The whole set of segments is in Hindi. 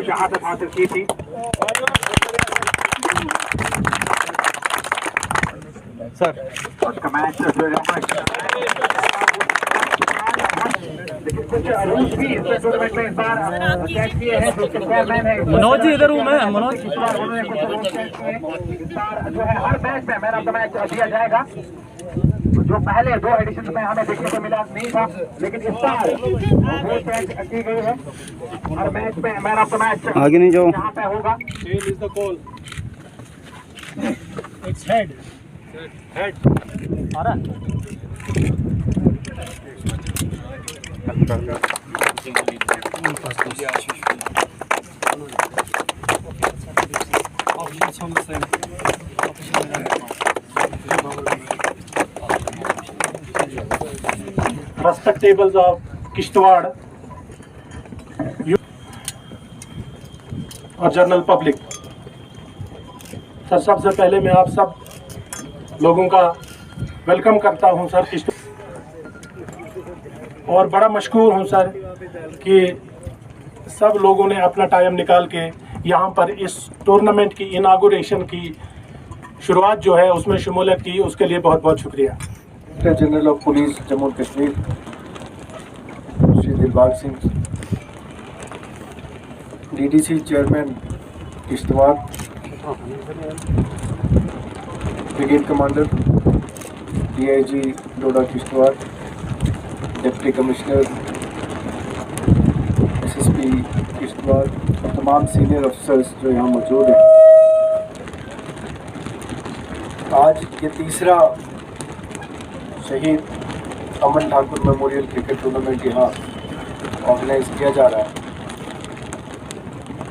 शहादत हासिल की थी। सर उसका मैच मनोज जी इधर हूँ मैं। मनोज जो है हर मैच में मैन ऑफ द मैच दिया जाएगा, जो पहले 2 एडिशन में हमें देखने को मिला नहीं था, लेकिन इस बार वो चेंज की गई है। हर मैच में मैन ऑफ द मैच आगे नहीं जाओ, यहाँ पे होगा। Respectables of किश्तवाड़ और जनरल पब्लिक, सर सबसे पहले मैं आप सब लोगों का वेलकम करता हूं सर और बड़ा मशकूर हूं सर कि सब लोगों ने अपना टाइम निकाल के यहां पर इस टूर्नामेंट की इनागुरेशन की शुरुआत जो है उसमें शमूलियत की, उसके लिए बहुत बहुत शुक्रिया। जनरल ऑफ पुलिस जम्मू और Kashmir Shri Dilbag Singh, DDC chairman Kishtwar, brigade commander DIG Doda Kishtwar, deputy commissioner SSP Kishtwar और तमाम सीनियर अफसर्स जो यहाँ मौजूद हैं। आज ये तीसरा शहीद अमन ठाकुर मेमोरियल क्रिकेट टूर्नामेंट यहाँ ऑर्गेनाइज किया जा रहा है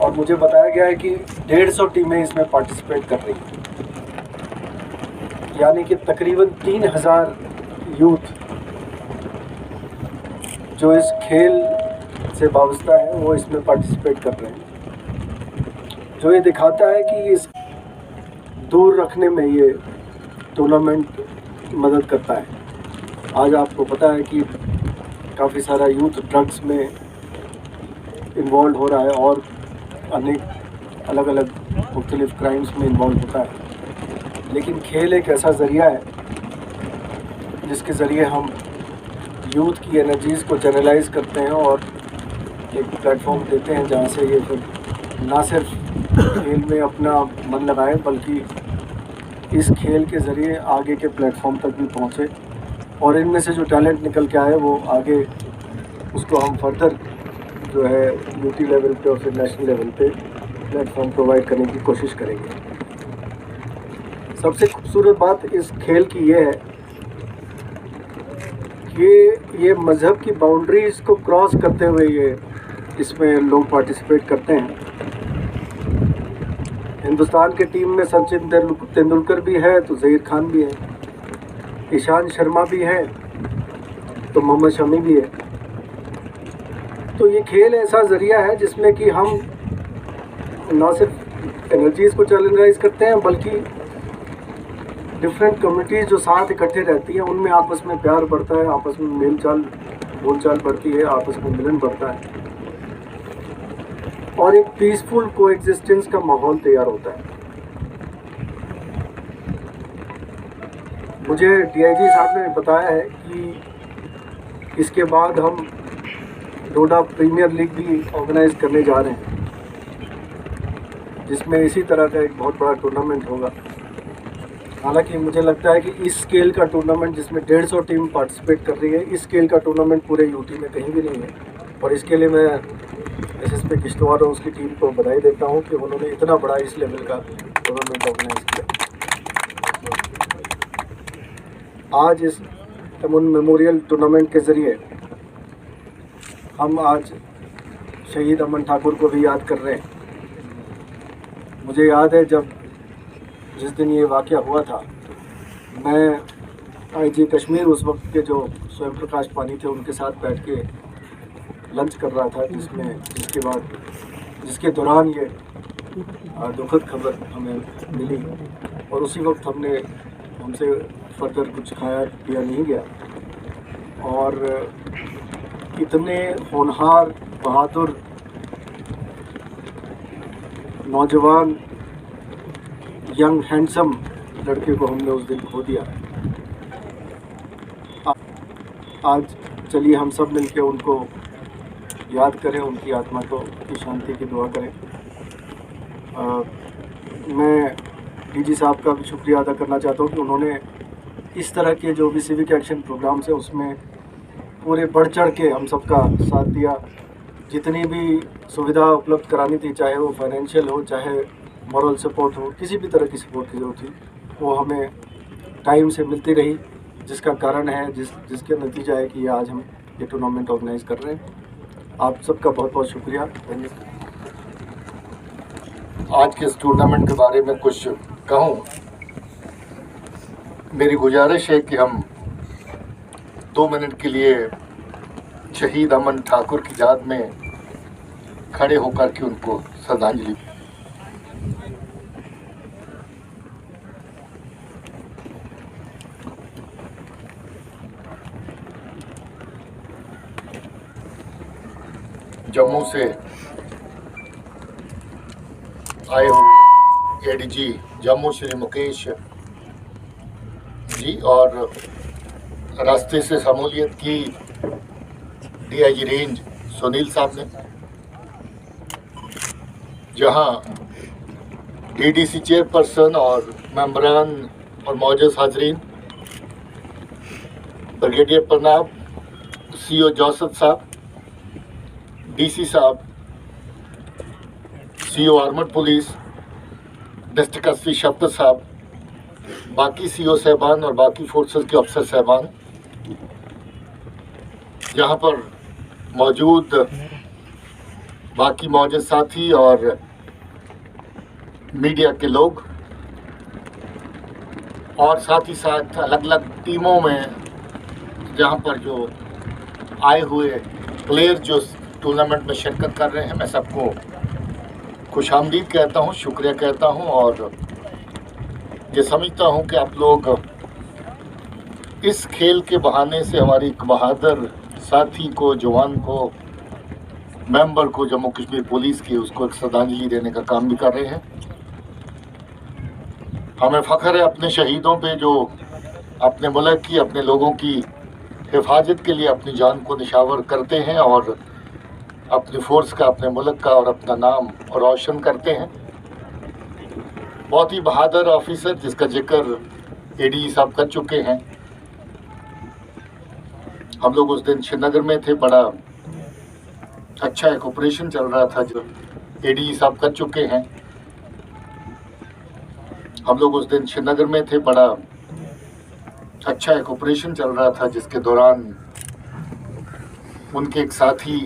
और मुझे बताया गया है कि 150 टीमें इसमें पार्टिसिपेट कर रही हैं, यानी कि तकरीबन 3000 यूथ जो इस खेल से वाबस्ता है वो इसमें पार्टिसिपेट कर रहे हैं, जो ये दिखाता है कि इस दूर रखने में ये टूर्नामेंट मदद करता है। आज आपको पता है कि काफ़ी सारा यूथ ड्रग्स में इन्वॉल्व हो रहा है और अनेक अलग अलग मुख्तलिफ क्राइम्स में इन्वॉल्व होता है। लेकिन खेल एक ऐसा ज़रिया है जिसके ज़रिए हम यूथ की एनर्जीज़ को चैनलाइज करते हैं और एक प्लेटफॉर्म देते हैं जहाँ से ये फिर ना सिर्फ खेल में अपना मन लगाए बल्कि इस खेल के ज़रिए आगे के प्लेटफॉर्म तक भी पहुँचे और इनमें से जो टैलेंट निकल के आए वो आगे उसको हम फर्दर जो है यूटी लेवल पे और फिर नेशनल लेवल पे प्लेटफॉर्म प्रोवाइड करने की कोशिश करेंगे। सबसे खूबसूरत बात इस खेल की ये है कि ये मज़हब की बाउंड्रीज़ को क्रॉस करते हुए ये इसमें लोग पार्टिसिपेट करते हैं। हिंदुस्तान के टीम में सचिन तेंदुलकर भी है तो ज़हीर खान भी है, ईशांत शर्मा भी है तो मोहम्मद शमी भी है। तो ये खेल ऐसा ज़रिया है जिसमें कि हम ना सिर्फ एनर्जीज़ को चैनलाइज करते हैं बल्कि डिफरेंट कम्युनिटीज़ जो साथ इकट्ठे रहती हैं उनमें आपस में प्यार बढ़ता है, आपस में मेल चाल बोलचाल बढ़ती है, आपस में मिलन बढ़ता है और एक पीसफुल कोएग्जिस्टेंस का माहौल तैयार होता है। मुझे डीआईजी साहब ने बताया है कि इसके बाद हम डोडा प्रीमियर लीग भी ऑर्गेनाइज करने जा रहे हैं जिसमें इसी तरह का एक बहुत बड़ा टूर्नामेंट होगा। हालांकि मुझे लगता है कि इस स्केल का टूर्नामेंट जिसमें 150 टीम पार्टिसिपेट कर रही है, इस स्केल का टूर्नामेंट पूरे यूटी में कहीं भी नहीं है और इसके लिए मैं एसएसपी किश्तवाड़ और उसकी टीम को बधाई देता हूं कि उन्होंने इतना बड़ा इस लेवल का टूर्नामेंट ऑर्गेनाइज किया। आज इस अमन मेमोरियल टूर्नामेंट के ज़रिए हम आज शहीद अमन ठाकुर को भी याद कर रहे हैं। मुझे याद है जब जिस दिन ये वाक़या हुआ था, मैं आईजी कश्मीर उस वक्त के जो स्वयं प्रकाश पानी थे उनके साथ बैठ के लंच कर रहा था जिसके दौरान ये दुखद खबर हमें मिली और उसी वक्त हमसे फर्दर कुछ खाया पिया नहीं गया और इतने होनहार बहादुर नौजवान यंग हैंडसम लड़के को हमने उस दिन खो दिया। आज चलिए हम सब मिलकर उनको याद करें, उनकी आत्मा को की शांति की दुआ करें। मैं डीजी साहब का भी शुक्रिया अदा करना चाहता हूँ कि उन्होंने इस तरह के जो भी सिविक एक्शन प्रोग्राम्स हैं उसमें पूरे बढ़ चढ़ के हम सबका साथ दिया। जितनी भी सुविधा उपलब्ध करानी थी, चाहे वो फाइनेंशियल हो, चाहे मॉरल सपोर्ट हो, किसी भी तरह की सपोर्ट की ज़रूरत थी, वो हमें टाइम से मिलती रही, जिसका कारण है जिसके नतीजा है कि आज हम ये टूर्नामेंट ऑर्गेनाइज कर रहे हैं। आप सबका बहुत बहुत शुक्रिया, धन्यवाद। आज के इस टूर्नामेंट के बारे में कुछ कहूँ, मेरी गुजारिश है कि हम 2 मिनट के लिए शहीद अमन ठाकुर की याद में खड़े होकर के उनको श्रद्धांजलि। जम्मू से आए हुए एडीजी जम्मू श्री मुकेश जी और रास्ते से शमूलियत की डीआईजी रेंज सुनील साहब ने, जहां डीडीसी चेयरपर्सन और मेंबरान और मौजूद हाजरीन, ब्रिगेडियर प्रणाब, सीओ जोसेफ साहब, डीसी साहब, CO armed police, district SP Shafqat साहब, बाकी सीओ साहबान और बाकी फोर्सेस के अफसर साहबान, यहाँ पर मौजूद बाकी मौजूद साथी और मीडिया के लोग, और साथ ही साथ अलग अलग टीमों में जहाँ पर जो आए हुए प्लेयर जो टूर्नामेंट में शिरकत कर रहे हैं, मैं सबको खुशामदीद कहता हूँ, शुक्रिया कहता हूँ और ये समझता हूँ कि आप लोग इस खेल के बहाने से हमारे एक बहादुर साथी को, जवान को, मेंबर को जम्मू कश्मीर पुलिस की, उसको एक श्रद्धांजलि देने का काम भी कर रहे हैं। हमें फख्र है अपने शहीदों पे जो अपने मुल्क की, अपने लोगों की हिफाजत के लिए अपनी जान को निशावर करते हैं और अपनी फोर्स का, अपने मुल्क का और अपना नाम रोशन करते हैं। बहुत ही बहादुर ऑफिसर जिसका जिक्र एडी साहब कर चुके हैं। हम लोग उस दिन श्रीनगर में थे, बड़ा अच्छा एक ऑपरेशन चल रहा था जो एडी साहब कर चुके हैं। हम लोग उस दिन श्रीनगर में थे, बड़ा अच्छा एक ऑपरेशन चल रहा था जिसके दौरान उनके एक साथी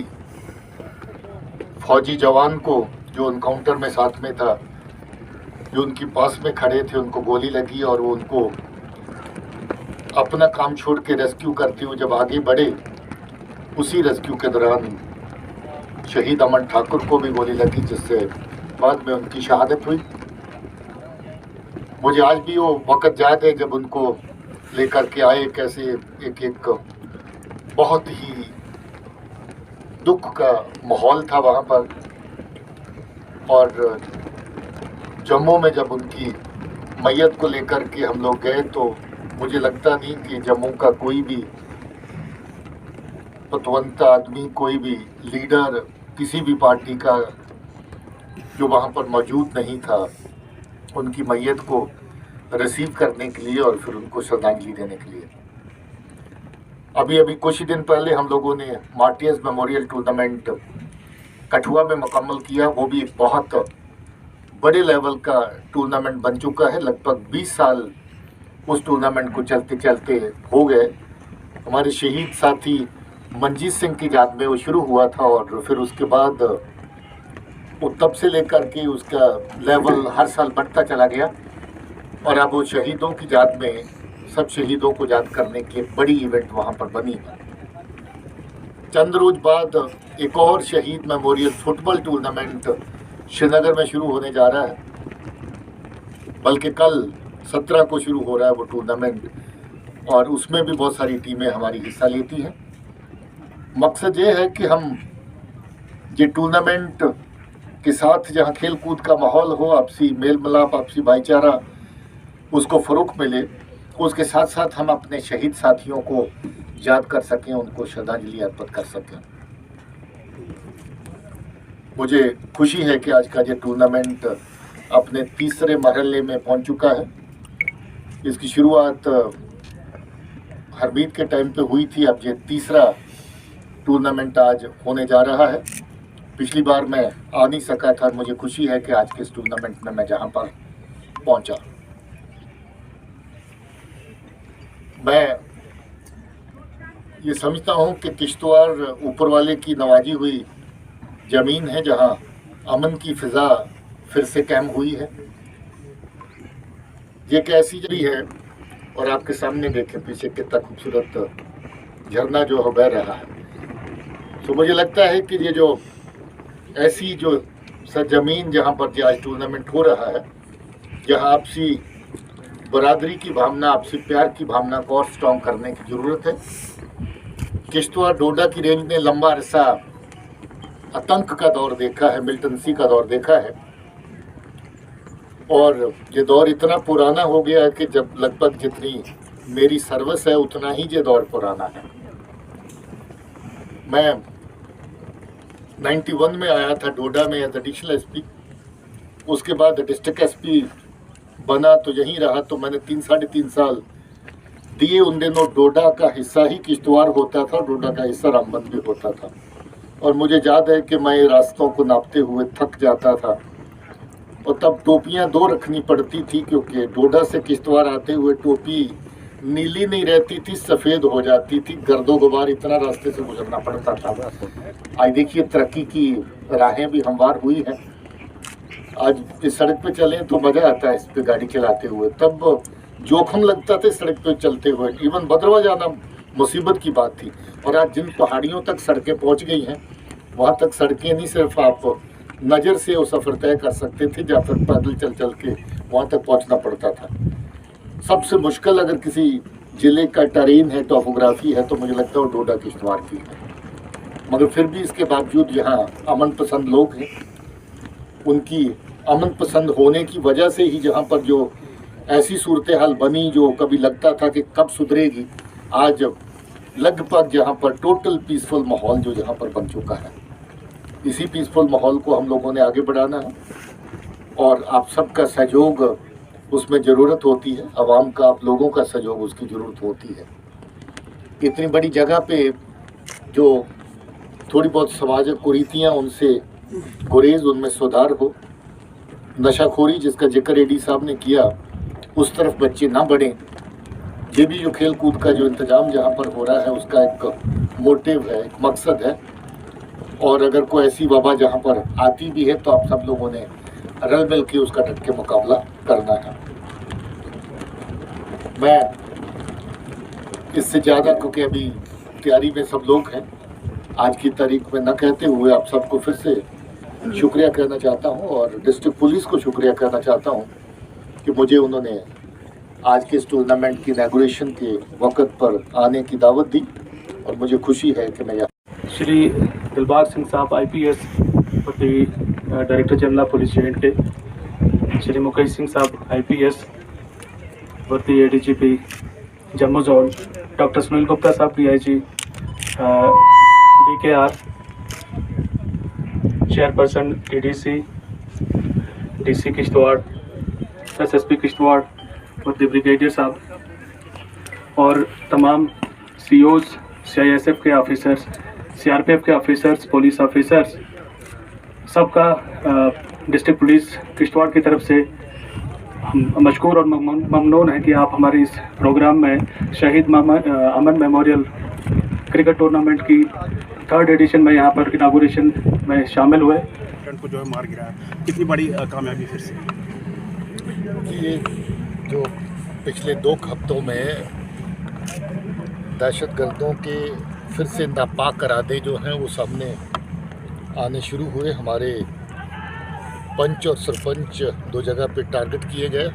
फौजी जवान को जो एनकाउंटर में साथ में था, जो उनके पास में खड़े थे, उनको गोली लगी और वो उनको अपना काम छोड़ के रेस्क्यू करते हुए जब आगे बढ़े, उसी रेस्क्यू के दौरान शहीद अमन ठाकुर को भी गोली लगी जिससे बाद में उनकी शहादत हुई। मुझे आज भी वो वक़्त याद है जब उनको लेकर के आए, कैसे एक बहुत ही दुख का माहौल था वहाँ पर। और जम्मू में जब उनकी मैयत को लेकर के हम लोग गए तो मुझे लगता नहीं कि जम्मू का कोई भी पतवंता आदमी, कोई भी लीडर किसी भी पार्टी का जो वहाँ पर मौजूद नहीं था उनकी मैयत को रिसीव करने के लिए और फिर उनको श्रद्धांजलि देने के लिए। अभी कुछ ही दिन पहले हम लोगों ने मार्टियर्स मेमोरियल टूर्नामेंट कठुआ में मुकम्मल किया। वो भी एक बहुत बड़े लेवल का टूर्नामेंट बन चुका है। लगभग 20 साल उस टूर्नामेंट को चलते चलते हो गए। हमारे शहीद साथी मंजीत सिंह की याद में वो शुरू हुआ था और फिर उसके बाद वो तब से लेकर के उसका लेवल हर साल बढ़ता चला गया और अब वो शहीदों की याद में, सब शहीदों को याद करने की एक बड़ी इवेंट वहाँ पर बनी है। चंद रोज बाद एक और शहीद मेमोरियल फुटबॉल टूर्नामेंट श्रीनगर में शुरू होने जा रहा है, बल्कि कल 17 को शुरू हो रहा है वो टूर्नामेंट और उसमें भी बहुत सारी टीमें हमारी हिस्सा लेती हैं। मकसद ये है कि हम ये टूर्नामेंट के साथ जहाँ खेल कूद का माहौल हो, आपसी मेल मिलाप, आपसी भाईचारा, उसको फ़रोग़ मिले, उसके साथ साथ हम अपने शहीद साथियों को याद कर सकें, उनको श्रद्धांजलि अर्पित कर सकें। मुझे खुशी है कि आज का ये टूर्नामेंट अपने तीसरे मरहले में पहुंच चुका है। इसकी शुरुआत हरमीत के टाइम पे हुई थी, अब ये तीसरा टूर्नामेंट आज होने जा रहा है। पिछली बार मैं आ नहीं सका था, मुझे खुशी है कि आज के इस टूर्नामेंट में मैं जहां पर पहुंचा। मैं ये समझता हूं कि किश्तवाड़ ऊपर वाले की नवाजी हुई ज़मीन है जहां अमन की फ़िज़ा फिर से कायम हुई है। ये एक ऐसी जगह है और आपके सामने देखें पीछे कितना खूबसूरत झरना जो बह रहा है। तो मुझे लगता है कि ये जो ऐसी जो सरजमीन जहाँ पर जो आज टूर्नामेंट हो रहा है, जहाँ आपसी बरादरी की भावना, आपसी प्यार की भावना को और स्ट्रॉन्ग करने की ज़रूरत है। किश्तवाड़ डोडा की रेंज ने लंबा अरसा आतंक का दौर देखा है, मिलिटेंसी का दौर देखा है और ये दौर इतना पुराना हो गया है कि जब लगभग जितनी मेरी सर्विस है उतना ही ये दौर पुराना है। मैं 91 में आया था डोडा में एज एडिशनल एसपी, उसके बाद डिस्ट्रिक्ट एसपी बना तो यहीं रहा। तो मैंने 3-3.5 साल दिए। उन दिनों डोडा का हिस्सा ही किश्तवाड़ होता था, डोडा का हिस्सा रामबन भी होता था और मुझे याद है कि मैं रास्तों को नापते हुए थक जाता था और तब टोपियां 2 रखनी पड़ती थी क्योंकि डोडा से किश्तवाड़ आते हुए टोपी नीली नहीं रहती थी, सफ़ेद हो जाती थी। गर्दो गुबार इतना रास्ते से गुजरना पड़ता था। आज देखिए तरक्की की राहें भी हमवार हुई हैं। आज इस सड़क पे चलें तो मज़ा आता है इस पे गाड़ी चलाते हुए। तब जोखम लगता था सड़क पे चलते हुए, इवन भद्रवा जाना मुसीबत की बात थी। और आज जिन पहाड़ियों तक सड़कें पहुंच गई हैं, वहाँ तक सड़कें नहीं सिर्फ आप नज़र से वो सफ़र तय कर सकते थे, जहाँ तक पैदल चल के वहाँ तक पहुँचना पड़ता था। सबसे मुश्किल अगर किसी ज़िले का टरेन है, टोपोग्राफी है, तो मुझे लगता है वो डोडा किश्तवाड़ की है। मगर फिर भी इसके बावजूद यहाँ अमन पसंद लोग हैं, उनकी अमन पसंद होने की वजह से ही जहाँ पर जो ऐसी सूरत हाल बनी जो कभी लगता था कि कब सुधरेगी, आज लगभग जहाँ पर टोटल पीसफुल माहौल जो जहाँ पर बन चुका है। इसी पीसफुल माहौल को हम लोगों ने आगे बढ़ाना है और आप सबका सहयोग उसमें ज़रूरत होती है। आवाम का, आप लोगों का सहयोग उसकी ज़रूरत होती है। इतनी बड़ी जगह पे जो थोड़ी बहुत समाजिक कुरीतियाँ, उनसे गुरेज, उनमें सुधार हो। नशाखोरी जिसका जिक्र एडी साहब ने किया, उस तरफ बच्चे ना बढ़ें। ये भी जो खेल कूद का जो इंतज़ाम जहाँ पर हो रहा है उसका एक मोटिव है, एक मकसद है। और अगर कोई ऐसी वबा जहाँ पर आती भी है तो आप सब लोगों ने रल मिल के उसका डट के मुकाबला करना है। मैं इससे ज़्यादा, क्योंकि अभी तैयारी में सब लोग हैं, आज की तारीख में न कहते हुए आप सबको फिर से शुक्रिया कहना चाहता हूँ और डिस्ट्रिक्ट पुलिस को शुक्रिया कहना चाहता हूँ कि मुझे उन्होंने आज के इस टूर्नामेंट की इनॉग्रेशन के वक्त पर आने की दावत दी और मुझे खुशी है कि मैं यहाँ। श्री दिलबाग सिंह साहब IPS भर्ती director general police J&K, Shri Mukesh Singh साहब IPS भर्ती ADGP Jammu zone, doctor Sunil Gupta साहब DIG DKR, chairperson ADC DC Kishtwar, SSP Kishtwar, भर्ती ब्रिगेडियर साहब और तमाम COs, CISF के ऑफिसर्स, CRPF के ऑफिसर्स, पुलिस ऑफिसर्स, सबका डिस्ट्रिक्ट पुलिस किश्तवाड़ की तरफ से हम मशकूर और ममनून हैं कि आप हमारे इस प्रोग्राम में शहीद अमन मेमोरियल क्रिकेट टूर्नामेंट की 3rd एडिशन में यहाँ पर इनागुरेशन में शामिल हुए। को जो है मार गिराया, कितनी बड़ी कामयाबी फिर से। ये जो पिछले 2 हफ्तों में दहशतगर्दों के फिर से नापाक इरादे जो हैं वो सामने आने शुरू हुए। हमारे पंच और सरपंच 2 जगह पे टारगेट किए गए।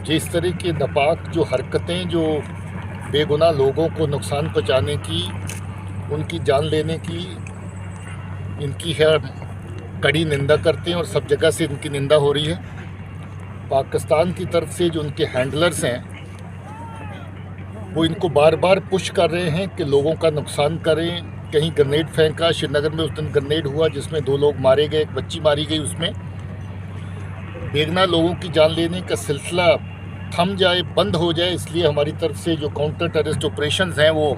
जिस तरह की नापाक जो हरकतें जो बेगुनाह लोगों को नुकसान पहुंचाने की, उनकी जान लेने की, इनकी है कड़ी निंदा करते हैं और सब जगह से इनकी निंदा हो रही है। पाकिस्तान की तरफ से जो उनके हैंडलर्स हैं वो इनको बार बार पुश कर रहे हैं कि लोगों का नुकसान करें। कहीं ग्रेनेड फेंका, श्रीनगर में उस दिन ग्रेनेड हुआ जिसमें 2 लोग मारे गए, एक बच्ची मारी गई। उसमें बेगुनाह लोगों की जान लेने का सिलसिला थम जाए, बंद हो जाए, इसलिए हमारी तरफ से जो काउंटर टेररिस्ट ऑपरेशंस हैं वो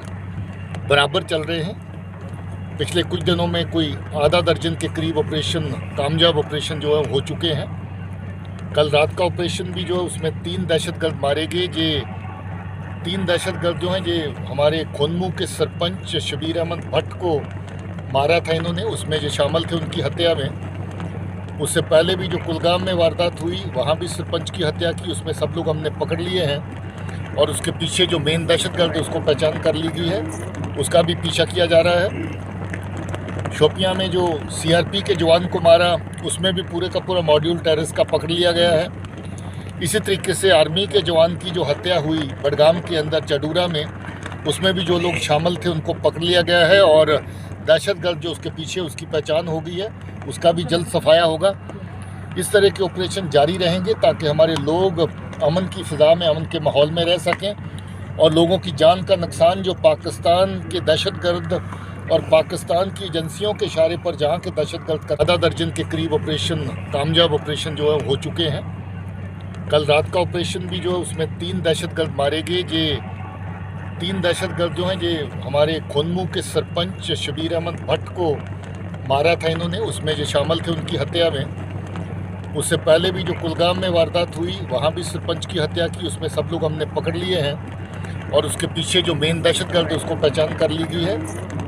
बराबर चल रहे हैं। पिछले कुछ दिनों में कोई आधा दर्जन के करीब ऑपरेशन, कामयाब ऑपरेशन जो है हो चुके हैं। कल रात का ऑपरेशन भी जो है उसमें 3 दहशतगर्द मारे गए। ये 3 दहशतगर्द जो हैं ये हमारे खोनमू के सरपंच शबीर अहमद भट्ट को मारा था इन्होंने, उसमें जो शामिल थे उनकी हत्या में। उससे पहले भी जो कुलगाम में वारदात हुई वहाँ भी सरपंच की हत्या की, उसमें सब लोग हमने पकड़ लिए हैं और उसके पीछे जो मेन दहशतगर्द है उसको पहचान कर ली गई है, उसका भी पीछा किया जा रहा है। शोपियां में जो CRP के जवान को मारा उसमें भी पूरे का पूरा मॉड्यूल टेररिस्ट का पकड़ लिया गया है। इसी तरीके से आर्मी के जवान की जो हत्या हुई बडगाम के अंदर चडूरा में, उसमें भी जो लोग शामिल थे उनको पकड़ लिया गया है और दहशतगर्द जो उसके पीछे उसकी पहचान हो गई है, उसका भी जल्द सफाया होगा। इस तरह के ऑपरेशन जारी रहेंगे ताकि हमारे लोग अमन की फ़िज़ा में, अमन के माहौल में रह सकें और लोगों की जान का नुकसान जो पाकिस्तान के दहशतगर्द और पाकिस्तान की एजेंसियों के इशारे पर जहाँ के दहशतगर्द का आधा दर्जन के करीब ऑपरेशन, कामयाब ऑपरेशन जो है हो चुके हैं। कल रात का ऑपरेशन भी जो है उसमें 3 दहशतगर्द मारे गए। ये 3 दहशतगर्द जो हैं ये हमारे खोनमू के सरपंच शबीर अहमद भट्ट को मारा था इन्होंने, उसमें जो शामिल थे उनकी हत्या में। उससे पहले भी जो कुलगाम में वारदात हुई वहाँ भी सरपंच की हत्या की, उसमें सब लोग हमने पकड़ लिए हैं और उसके पीछे जो मेन दहशतगर्द है उसको पहचान कर ली गई है,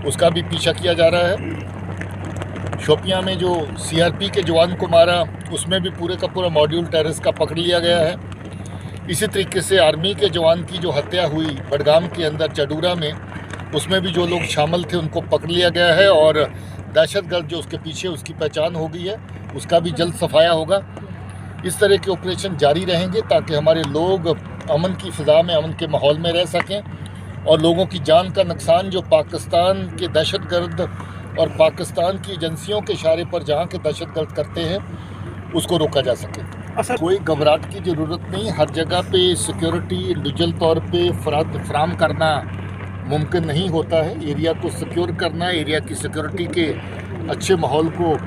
उसका भी पीछा किया जा रहा है। शोपियां में जो CRP के जवान को मारा उसमें भी पूरे का पूरा मॉड्यूल टेररिस्ट का पकड़ लिया गया है। इसी तरीके से आर्मी के जवान की जो हत्या हुई बडगाम के अंदर चडूरा में, उसमें भी जो लोग शामिल थे उनको पकड़ लिया गया है और दहशतगर्द जो उसके पीछे उसकी पहचान हो गई है, उसका भी जल्द सफाया होगा। इस तरह के ऑपरेशन जारी रहेंगे ताकि हमारे लोग अमन की फ़िज़ा में, अमन के माहौल में रह सकें और लोगों की जान का नुकसान जो पाकिस्तान के दहशतगर्द और पाकिस्तान की एजेंसियों के इशारे पर जहाँ के दहशतगर्द करते हैं उसको रोका जा सके। कोई घबराहट की ज़रूरत नहीं। हर जगह पे सिक्योरिटी इंडिविजुअल तौर पे फराहम करना मुमकिन नहीं होता है। एरिया को सिक्योर करना, एरिया की सिक्योरिटी के अच्छे माहौल को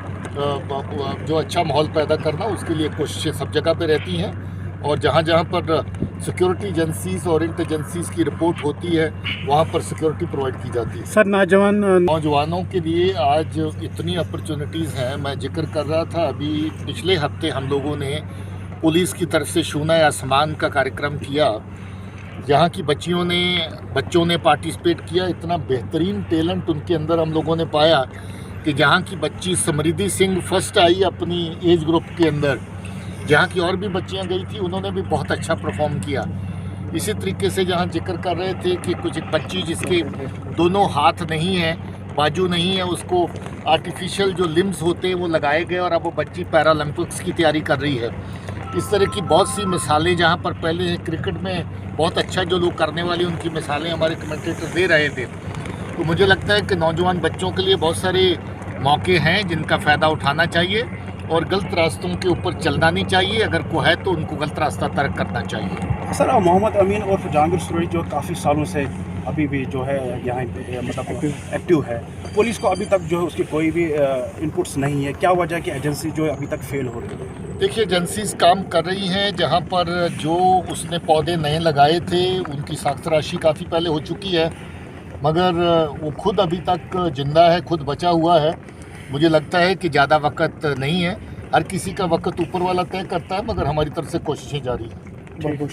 जो अच्छा माहौल पैदा करना, उसके लिए कोशिशें सब जगह पे रहती हैं और जहाँ जहाँ पर सिक्योरिटी एजेंसीज और एजेंसीज की रिपोर्ट होती है वहाँ पर सिक्योरिटी प्रोवाइड की जाती है। सर नौजवानों के लिए आज इतनी अपॉर्चुनिटीज़ हैं। मैं जिक्र कर रहा था अभी पिछले हफ्ते हम लोगों ने पुलिस की तरफ से शूना आसमान का कार्यक्रम किया, जहाँ की बच्चों ने पार्टिसिपेट किया। इतना बेहतरीन टैलेंट उनके अंदर हम लोगों ने पाया कि जहाँ की बच्ची समृद्धि सिंह फर्स्ट आई अपनी एज ग्रुप के अंदर, जहाँ की और भी बच्चियाँ गई थी उन्होंने भी बहुत अच्छा परफॉर्म किया। इसी तरीके से जहाँ जिक्र कर रहे थे कि कुछ एक बच्ची जिसके दोनों हाथ नहीं है, बाजू नहीं है, उसको आर्टिफिशियल जो लिम्स होते हैं वो लगाए गए और अब वो बच्ची पैरालंपिक्स की तैयारी कर रही है। इस तरह की बहुत सी मिसालें जहाँ पर पहले क्रिकेट में बहुत अच्छा जो लोग करने वाले उनकी मिसालें हमारे कमेंटेटर दे रहे थे। तो मुझे लगता है कि नौजवान बच्चों के लिए बहुत सारे मौके हैं जिनका फ़ायदा उठाना चाहिए और गलत रास्तों के ऊपर चलना नहीं चाहिए। अगर को है तो उनको गलत रास्ता तर्क करना चाहिए। सर मोहम्मद अमीन और जहांगीर सुरैनी जो काफ़ी सालों से अभी भी जो है यहाँ मतलब एक्टिव है, पुलिस को अभी तक जो है उसकी कोई भी इनपुट्स नहीं है, क्या वजह कि एजेंसी जो है अभी तक फेल हो रही है? देखिए, एजेंसीज काम कर रही हैं। जहाँ पर जो उसने पौधे नए लगाए थे उनकी साख्त राशि काफ़ी पहले हो चुकी है, मगर वो खुद अभी तक जिंदा है, खुद बचा हुआ है। मुझे लगता है कि ज़्यादा वक्त नहीं है। हर किसी का वक्त ऊपर वाला तय करता है, मगर हमारी तरफ से कोशिशें जारी हैं।